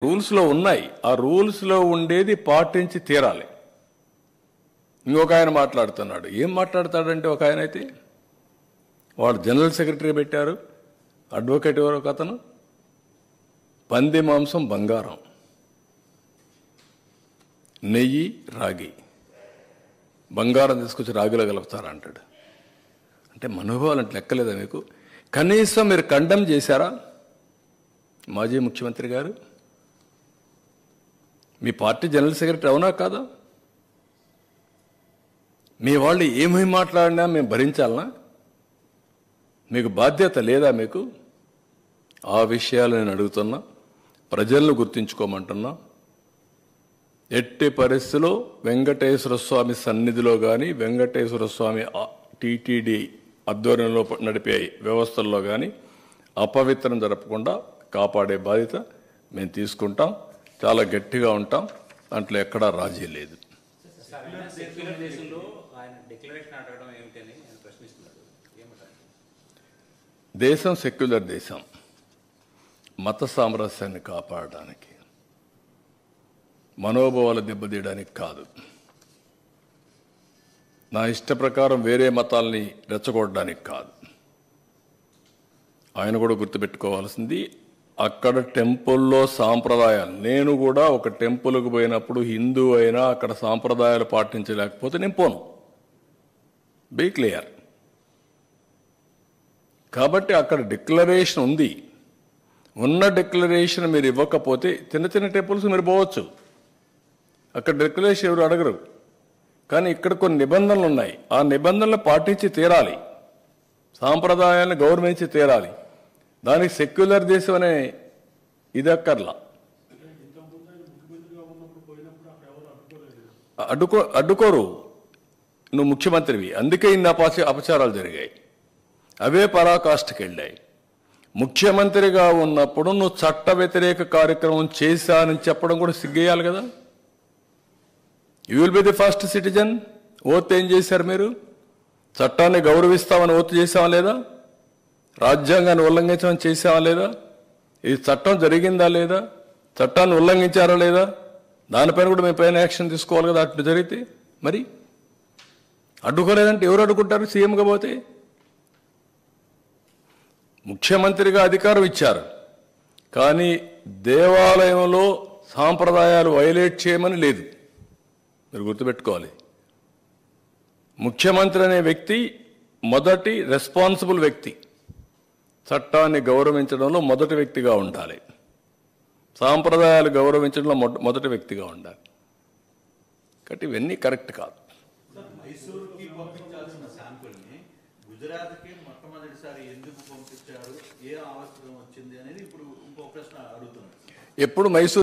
Rules లో ఉన్నాయి. ఆ రూల్స్ లో ఉండేది పాటించి తీరాలి. ఇంకొక ఆయన మాట్లాడుతున్నాడు. ఏం మాట్లాడతాడంటే ఒక ఆయన అయితే వాడు జనరల్ సెక్రటరీ పెట్టారు, అడ్వకేట్ ఎవరో ఒక అతను, పంది మాంసం బంగారం, నెయ్యి రాగి, బంగారం తీసుకొచ్చి రాగిలో కలుపుతారంటాడు. అంటే మనోభావాలు అంటే లెక్కలేదా మీకు? కనీసం మీరు కండెమ్ చేశారా? మాజీ ముఖ్యమంత్రి గారు, మీ పార్టీ జనరల్ సెక్రటరీ అవునా కాదా? మీ వాళ్ళు ఏమేమి మాట్లాడినా మేము భరించాలనా? మీకు బాధ్యత లేదా? మీకు ఆ విషయాలు నేను అడుగుతున్నా. ప్రజలను గుర్తించుకోమంటున్నా. ఎట్టి పరిస్థితిలో వెంకటేశ్వర స్వామి సన్నిధిలో కానీ, వెంకటేశ్వర స్వామి టీటీడీ ఆధ్వర్యంలో నడిపే వ్యవస్థల్లో కానీ అపవిత్రం జరపకుండా కాపాడే బాధ్యత మేము తీసుకుంటాం. చాలా గట్టిగా ఉంటాం. దాంట్లో ఎక్కడా రాజీ లేదు. దేశం సెక్యులర్ దేశం. మత సామరస్యాన్ని కాపాడడానికి, మనోభావాలు దెబ్బతీయడానికి కాదు. నా ఇష్ట ప్రకారం వేరే మతాల్ని రెచ్చగొట్టడానికి కాదు. ఆయన కూడా గుర్తుపెట్టుకోవాల్సింది, అక్కడ టెంపుల్లో సాంప్రదాయాలు, నేను కూడా ఒక టెంపుల్కి పోయినప్పుడు హిందూ అయినా అక్కడ సాంప్రదాయాలు పాటించలేకపోతే నేను పోను. Be clear. కాబట్టి అక్కడ డిక్లరేషన్ ఉంది. ఉన్న డిక్లరేషన్ మీరు ఇవ్వకపోతే చిన్న చిన్న టెంపుల్స్ మీరు పోవచ్చు, అక్కడ డిక్లరేషన్ ఎవరు అడగరు. కానీ ఇక్కడ కొన్ని నిబంధనలు ఉన్నాయి. ఆ నిబంధనలు పాటించి తీరాలి, సాంప్రదాయాలను గౌరవించి తీరాలి. దానికి సెక్యులర్ దేశం అనే ఇది అక్కర్లా. అడ్డుకోరు. నువ్వు ముఖ్యమంత్రివి, అందుకే ఇన్ని అపచారాలు జరిగాయి. అవే పరాకాష్ఠకి వెళ్ళాయి. ముఖ్యమంత్రిగా ఉన్నప్పుడు నువ్వు చట్ట వ్యతిరేక కార్యక్రమం చేశానని చెప్పడం కూడా సిగ్గేయాలి కదా. You will be the first citizen. Oath ఏం చేశారు మీరు? చట్టాన్ని గౌరవిస్తామని ఓత్ చేసావా లేదా? రాజ్యాంగాన్ని ఉల్లంఘించమని చేసావా లేదా? ఈ చట్టం జరిగిందా లేదా? చట్టాన్ని ఉల్లంఘించారా లేదా? దానిపైన కూడా మేము పైన యాక్షన్ తీసుకోవాలి కదా. అట్లా జరిగితే మరి అడ్డుకోలేదంటే ఎవరు అడ్డుకుంటారు? సీఎంగా పోతే ముఖ్యమంత్రిగా అధికారం ఇచ్చారు, కానీ దేవాలయంలో సాంప్రదాయాలు వైలేట్ చేయమని లేదు. మీరు గుర్తుపెట్టుకోవాలి. ముఖ్యమంత్రి అనే వ్యక్తి మొదటి రెస్పాన్సిబుల్ వ్యక్తి. చట్టాన్ని గౌరవించడంలో మొదటి వ్యక్తిగా ఉండాలి, సాంప్రదాయాలు గౌరవించడంలో మొదటి వ్యక్తిగా ఉండాలి. కాబట్టి ఇవన్నీ కరెక్ట్ కాదు. మైసూరుకి పంపించాల్సిన శాంపుల్ని గుజరాత్కి మొట్టమొదటిసారి ఎందుకు పంపించారు, ఏ అవసరం వచ్చింది అనేది ఇప్పుడు ఇంకో ప్రశ్న అడుగుతున్నాను. ఎప్పుడు మైసూరు